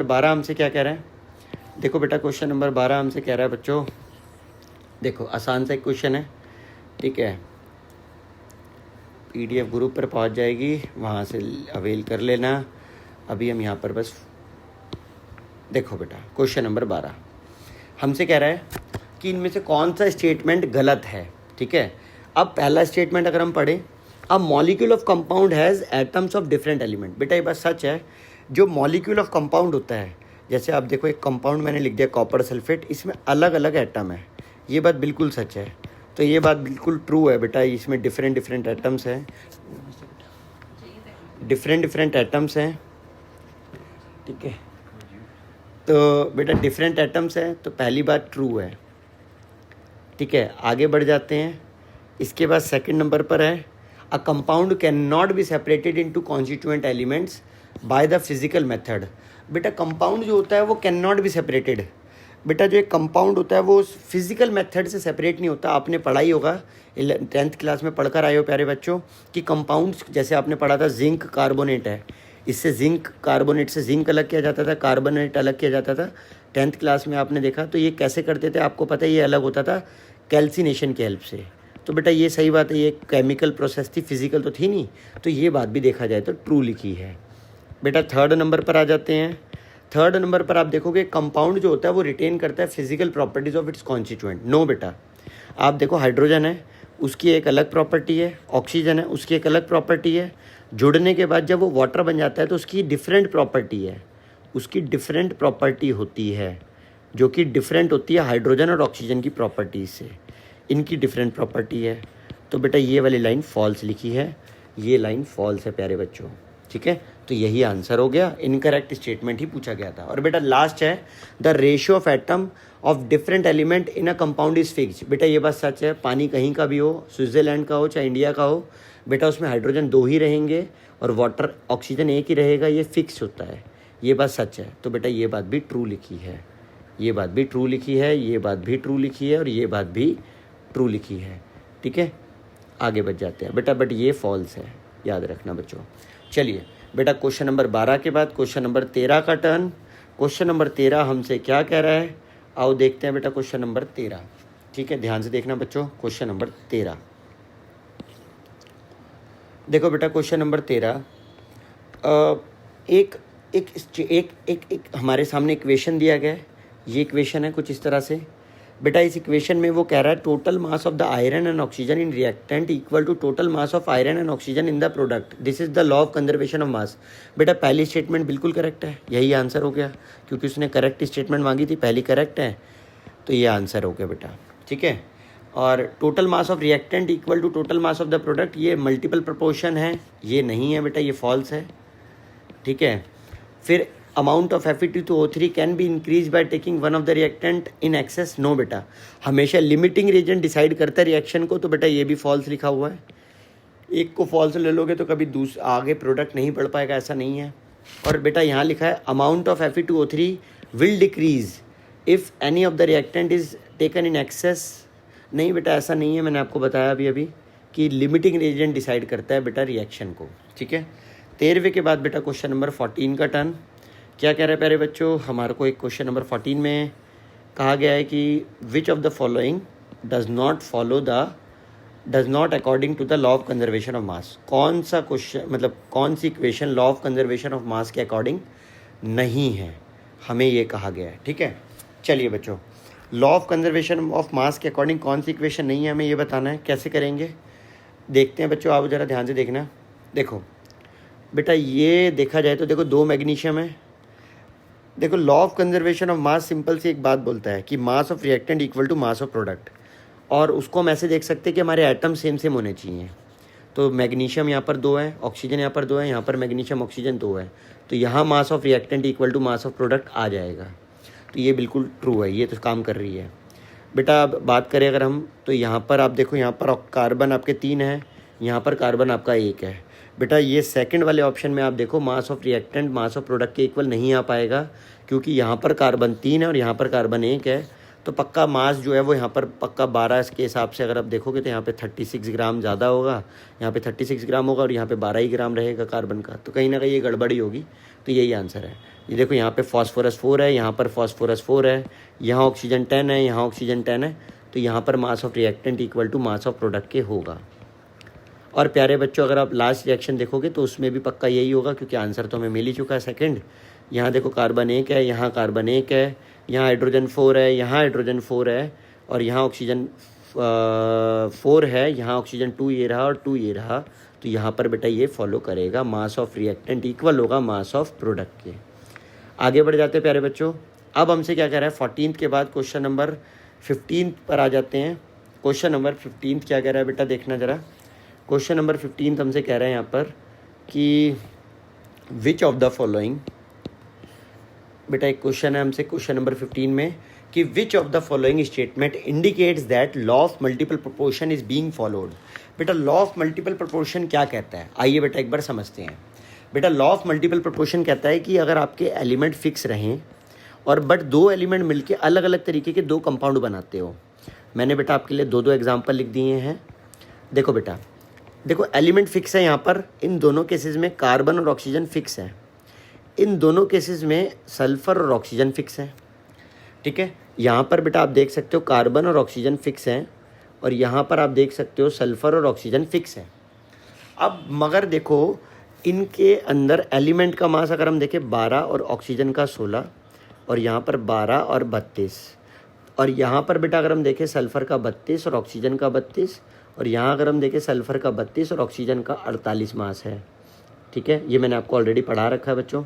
12 हमसे क्या कह रहा है? देखो बेटा क्वेश्चन नंबर 12 हमसे कह रहा है बच्चों, देखो आसान सा एक क्वेश्चन है, ठीक है। PDF ग्रुप पर पहुंच जाएगी, वहाँ से अवेल कर लेना। अभी हम यहाँ पर बस देखो बेटा क्वेश्चन नंबर 12 हमसे कह रहा है कि इनमें से कौन सा स्टेटमेंट गलत है, ठीक है। अब पहला स्टेटमेंट अगर हम पढ़ें, अब molecule of compound has atoms of different element. बेटा ये बात सच है, जो मॉलिक्यूल ऑफ कंपाउंड होता है, जैसे आप देखो एक कंपाउंड मैंने लिख दिया कॉपर सल्फेट, इसमें अलग अलग एटम है, ये बात बिल्कुल सच है। तो ये बात बिल्कुल ट्रू है बेटा, इसमें डिफरेंट डिफरेंट एटम्स हैं, डिफरेंट एटम्स हैं, ठीक है। तो बेटा डिफरेंट एटम्स हैं, तो पहली बात ट्रू है, ठीक है। आगे बढ़ जाते हैं। इसके बाद सेकंड नंबर पर है, a compound can not be separated into constituent elements by the physical method. बेटा कंपाउंड जो होता है वो कैन नॉट बी सेपरेटेड। बेटा जो एक कंपाउंड होता है वो फिजिकल मेथड से सेपरेट नहीं होता। आपने पढ़ा ही होगा, 10th क्लास में पढ़कर आए हो प्यारे बच्चों, कि कंपाउंड्स जैसे आपने पढ़ा था जिंक कार्बोनेट है, इससे जिंक कार्बोनेट से जिंक अलग किया जाता था, कार्बोनेट अलग किया जाता था। 10th क्लास में आपने देखा। तो ये कैसे करते थे आपको पता है, ये अलग होता था कैल्सिनेशन की हेल्प से। तो बेटा ये सही बात है, ये केमिकल प्रोसेस थी, फिजिकल तो थी नहीं। तो ये बात भी देखा जाए तो ट्रू लिखी है। बेटा थर्ड नंबर पर आ जाते हैं। थर्ड नंबर पर आप देखोगे कंपाउंड जो होता है वो रिटेन करता है physical properties of its constituent. No बेटा, आप देखो हाइड्रोजन है, उसकी एक अलग प्रॉपर्टी है, ऑक्सीजन है, उसकी एक अलग प्रॉपर्टी है। जुड़ने के बाद जब वो वाटर बन जाता है तो उसकी डिफरेंट प्रॉपर्टी है, उसकी डिफरेंट प्रॉपर्टी होती है, जो कि डिफरेंट होती है हाइड्रोजन और ऑक्सीजन की प्रॉपर्टीज से। इनकी डिफरेंट प्रॉपर्टी है। तो बेटा ये वाली लाइन फॉल्स लिखी है, ये लाइन फॉल्स है प्यारे बच्चों, ठीक है। तो यही आंसर हो गया, इनकरेक्ट स्टेटमेंट ही पूछा गया था। और बेटा लास्ट है, the ratio of atom of different element in a compound is fixed. बेटा ये बात सच है, पानी कहीं का भी हो, स्विट्जरलैंड का हो चाहे इंडिया का हो, बेटा उसमें हाइड्रोजन 2 ही रहेंगे और वाटर ऑक्सीजन 1 ही रहेगा, ये फिक्स होता है, ये बात सच है। तो बेटा ये बात भी ट्रू लिखी है, ये बात भी ट्रू लिखी है, ये बात भी ट्रू लिखी है और ये बात भी ट्रू लिखी है, ठीक है। आगे बढ़ जाते हैं बेटा, बट ये फॉल्स है, याद रखना बच्चों। चलिए बेटा क्वेश्चन नंबर 12 के बाद क्वेश्चन नंबर 13 का टर्न। क्वेश्चन नंबर 13 हमसे क्या कह रहा है, आओ देखते हैं बेटा क्वेश्चन नंबर 13, ठीक है। ध्यान से देखना बच्चों, क्वेश्चन नंबर 13 देखो बेटा। क्वेश्चन नंबर 13 एक एक एक एक एक हमारे सामने इक्वेशन दिया गया है। ये इक्वेशन है कुछ इस तरह से बेटा। इस इक्वेशन में वो कह रहा है total mass of the iron and oxygen in reactant equal to total mass of iron and oxygen in the product, this is the law of conservation of mass. बेटा पहली स्टेटमेंट बिल्कुल करेक्ट है, यही आंसर हो गया, क्योंकि उसने correct statement मांगी थी, पहली करेक्ट है, तो ये आंसर हो गया बेटा, ठीक है। और total mass of reactant equal to total mass of the product, ये मल्टीपल प्रोपोर्शन है, ये नहीं है बेटा, ये फॉल्स है, ठीक है। फिर amount of Fe2O3 can be increase by taking one of the reactant in excess. No बेटा, हमेशा लिमिटिंग रीजन डिसाइड करता है रिएक्शन को, तो बेटा ये भी फॉल्स लिखा हुआ है। एक को फॉल्स ले लोगे तो कभी आगे प्रोडक्ट नहीं बढ़ पाएगा, ऐसा नहीं है। और बेटा यहाँ लिखा है amount of Fe2O3 will decrease if any of the reactant is taken in excess. नहीं बेटा ऐसा नहीं है, मैंने आपको बताया अभी कि लिमिटिंग रीजन डिसाइड करता है बेटा रिएक्शन को, ठीक है। 13वें के बाद बेटा क्वेश्चन नंबर 14 का टर्न। क्या कह रहे हैं प्यारे बच्चों, हमारे को एक क्वेश्चन नंबर 14 में कहा गया है कि which of the following does not according to the law of conservation of mass. कौन सा क्वेश्चन, मतलब कौन सी equation law of conservation of mass के अकॉर्डिंग नहीं है, हमें ये कहा गया है। ठीक है, चलिए बच्चों, law of conservation of mass के अकॉर्डिंग कौन सी इक्वेशन नहीं है, हमें ये बताना है। कैसे करेंगे देखते हैं बच्चों, आप ज़रा ध्यान से देखना। देखो बेटा, ये देखा जाए तो देखो 2 मैग्नीशियम है। देखो law of conservation of mass simple सी एक बात बोलता है कि mass of reactant equal to mass of product, और उसको हम ऐसे देख सकते हैं कि हमारे एटम सेम सेम होने चाहिए। तो मैग्नीशियम यहाँ पर 2 है, ऑक्सीजन यहाँ पर 2 है, यहाँ पर मैग्नीशियम ऑक्सीजन 2 है, तो यहाँ mass of reactant equal to mass of product आ जाएगा। तो ये बिल्कुल ट्रू है, ये तो काम कर रही है। बेटा अब बात करें अगर हम, तो यहाँ पर आप देखो, यहाँ पर कार्बन आपके 3 है, यहाँ पर कार्बन आपका 1 है। बेटा ये सेकंड वाले ऑप्शन में आप देखो मास of reactant mass of product के इक्वल नहीं आ पाएगा, क्योंकि यहाँ पर कार्बन 3 है और यहाँ पर कार्बन 1 है। तो पक्का मास जो है वो यहाँ पर पक्का 12 के हिसाब से अगर आप देखोगे तो यहाँ पे 36 ग्राम ज़्यादा होगा, यहाँ पे 36 ग्राम होगा और यहाँ पे 12 ही ग्राम रहेगा कार्बन का। तो कहीं ना कहीं ये गड़बड़ी होगी, तो यही आंसर है। ये देखो यहाँ पे फॉस्फोरस 4 है, यहाँ पर फॉस्फोरस 4 है, यहाँ ऑक्सीजन 10 है, यहाँ ऑक्सीजन 10 है, तो यहाँ पर mass of reactant equal to mass of product के होगा। और प्यारे बच्चों अगर आप लास्ट रिएक्शन देखोगे तो उसमें भी पक्का यही होगा, क्योंकि आंसर तो हमें मिल ही चुका है सेकंड। यहाँ देखो कार्बन 1 है, यहाँ कार्बन 1 है, यहाँ हाइड्रोजन 4 है, यहाँ हाइड्रोजन 4 है, और यहाँ ऑक्सीजन 4 है, यहाँ ऑक्सीजन 2 ये रहा और 2 ये रहा। तो यहाँ पर बेटा ये फॉलो करेगा, मास ऑफ रिएक्टेंट इक्वल होगा मास ऑफ प्रोडक्ट के। आगे बढ़ जाते हैं प्यारे बच्चों। अब हमसे क्या कह रहा है 14 के बाद क्वेश्चन नंबर 15 पर आ जाते हैं। क्वेश्चन नंबर 15 क्या कह रहा है बेटा, देखना ज़रा। क्वेश्चन नंबर 15 हमसे कह रहे हैं यहाँ पर कि विच ऑफ द फॉलोइंग, बेटा एक क्वेश्चन है हमसे क्वेश्चन नंबर 15 में कि which of the following statement indicates that law of multiple proportion is being followed. बेटा लॉ ऑफ मल्टीपल प्रोपोर्शन क्या कहता है, आइए बेटा एक बार समझते हैं। बेटा लॉ ऑफ मल्टीपल प्रोपोर्शन कहता है कि अगर आपके एलिमेंट फिक्स रहें और बट 2 एलिमेंट मिलके अलग अलग तरीके के 2 कंपाउंड बनाते हो। मैंने बेटा आपके लिए 2 एग्जाम्पल लिख दिए हैं। देखो बेटा, देखो एलिमेंट फिक्स है यहाँ पर, इन दोनों केसेस में कार्बन और ऑक्सीजन फिक्स है, इन दोनों केसेस में सल्फर और ऑक्सीजन फिक्स है। ठीक है, यहाँ पर बेटा आप देख सकते हो कार्बन और ऑक्सीजन फिक्स हैं, और यहाँ पर आप देख सकते हो सल्फर और ऑक्सीजन फिक्स है। अब मगर देखो इनके अंदर एलिमेंट का मास अगर हम देखें 12 और ऑक्सीजन का 16, और यहाँ पर 12 और 32, और यहाँ पर बेटा अगर हम देखें सल्फर का 32 और ऑक्सीजन का 32, और यहाँ अगर हम देखें सल्फर का 32 और ऑक्सीजन का 48 मास है। ठीक है, ये मैंने आपको ऑलरेडी पढ़ा रखा है बच्चों।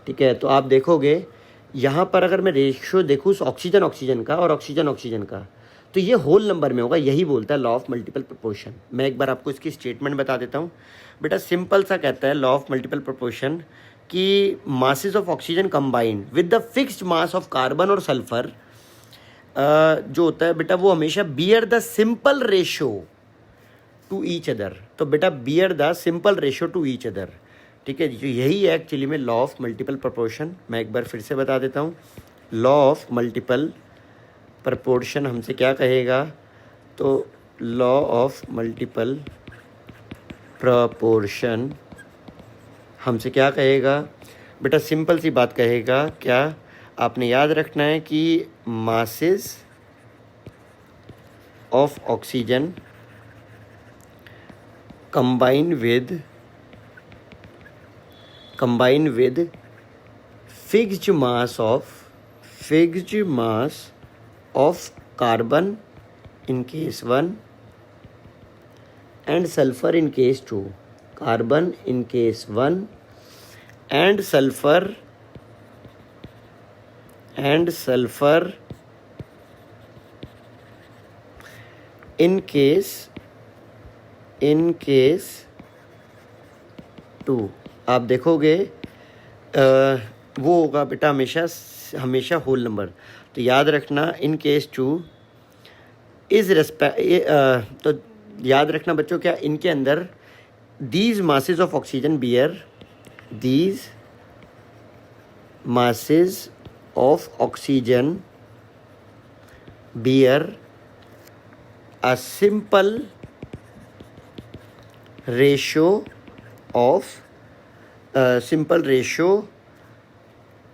ठीक है, तो आप देखोगे यहाँ पर अगर मैं रेशियो देखूँ ऑक्सीजन का और ऑक्सीजन का, तो ये होल नंबर में होगा। यही बोलता है लॉ ऑफ मल्टीपल प्रोपोर्शन। मैं एक बार आपको इसकी स्टेटमेंट बता देता हूँ। बेटा सिंपल सा कहता है लॉ ऑफ मल्टीपल प्रोपोर्शन कि masses of oxygen combined with the fixed mass of carbon और सल्फर जो होता है बेटा वो हमेशा bear the simple ratio two each other. तो बेटा bear the simple ratio two each other. ठीक है, जो यही है एक्चुअली में लॉ ऑफ मल्टीपल प्रोपोर्शन। मैं एक बार फिर से बता देता हूँ, लॉ ऑफ मल्टीपल प्रोपोर्शन हमसे क्या कहेगा, तो लॉ ऑफ मल्टीपल प्रोपोर्शन हमसे क्या कहेगा बेटा, सिंपल सी बात कहेगा। क्या आपने याद रखना है कि masses of oxygen combine with fixed mass of carbon in case 1 and sulfur in case 2. Carbon in case 1 and sulfur in case 2। आप देखोगे वो होगा बेटा हमेशा होल नंबर। तो याद रखना इन केस 2 इज रेस्पेक्ट, तो याद रखना बच्चों क्या इनके अंदर these masses of oxygen bear a simple ratio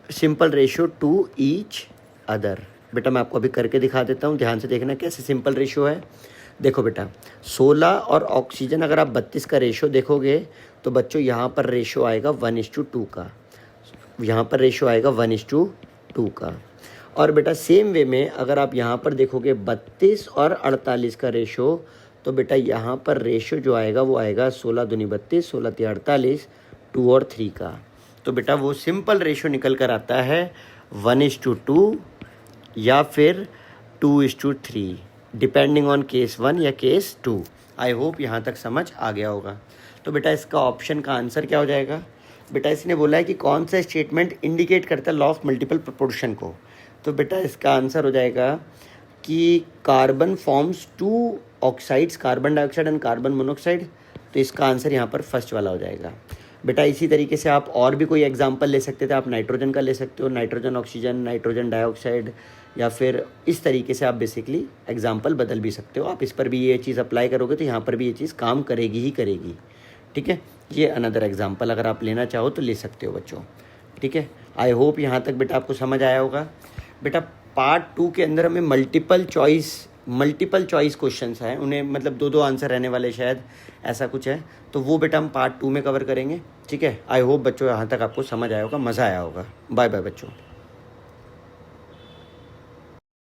simple ratio two each other. बेटा मैं आपको अभी करके दिखा देता हूँ, ध्यान से देखना कैसे सिंपल रेशियो है। देखो बेटा 16 और ऑक्सीजन अगर आप 32 का रेशियो देखोगे तो बच्चों यहाँ पर रेशियो आएगा 1:2 का, यहाँ पर रेशियो आएगा 1:2 का। और बेटा सेम वे में अगर आप यहाँ पर देखोगे 32 और 48 का रेशियो, तो बेटा यहाँ पर रेशियो जो आएगा वो आएगा 16 दूनी 32, 16 तिया 48, 2 और 3 का। तो बेटा वो सिंपल रेशियो निकल कर आता है 1:2 या फिर 2:3, डिपेंडिंग ऑन केस 1 या केस 2। आई होप यहाँ तक समझ आ गया होगा। तो बेटा इसका ऑप्शन का आंसर क्या हो जाएगा? बेटा इसने बोला है कि कौन सा स्टेटमेंट इंडिकेट करता है लॉ ऑफ मल्टीपल प्रोपोर्शन को। तो बेटा इसका आंसर हो जाएगा कि carbon forms 2 oxides, carbon dioxide and carbon monoxide. तो इसका आंसर यहाँ पर फर्स्ट वाला हो जाएगा। बेटा इसी तरीके से आप और भी कोई एग्जांपल ले सकते थे, आप नाइट्रोजन का ले सकते हो, नाइट्रोजन ऑक्सीजन, नाइट्रोजन डाइऑक्साइड, या फिर इस तरीके से आप बेसिकली एग्जांपल बदल भी सकते हो। आप इस पर भी ये चीज़ अप्लाई करोगे तो यहाँ पर भी ये चीज़ काम करेगी ही करेगी। ठीक है, ये अनदर एग्जांपल अगर आप लेना चाहो तो ले सकते हो बच्चों। ठीक है, आई होप यहाँ तक बेटा आपको समझ आया होगा। बेटा पार्ट 2 के अंदर हमें मल्टीपल चॉइस क्वेश्चंस हैं, उन्हें मतलब 2-2 आंसर रहने वाले शायद, ऐसा कुछ है। तो वो बेटा हम पार्ट 2 में कवर करेंगे। ठीक है, आई होप बच्चों यहाँ तक आपको समझ आया होगा, मज़ा आया होगा। बाय बाय बच्चों।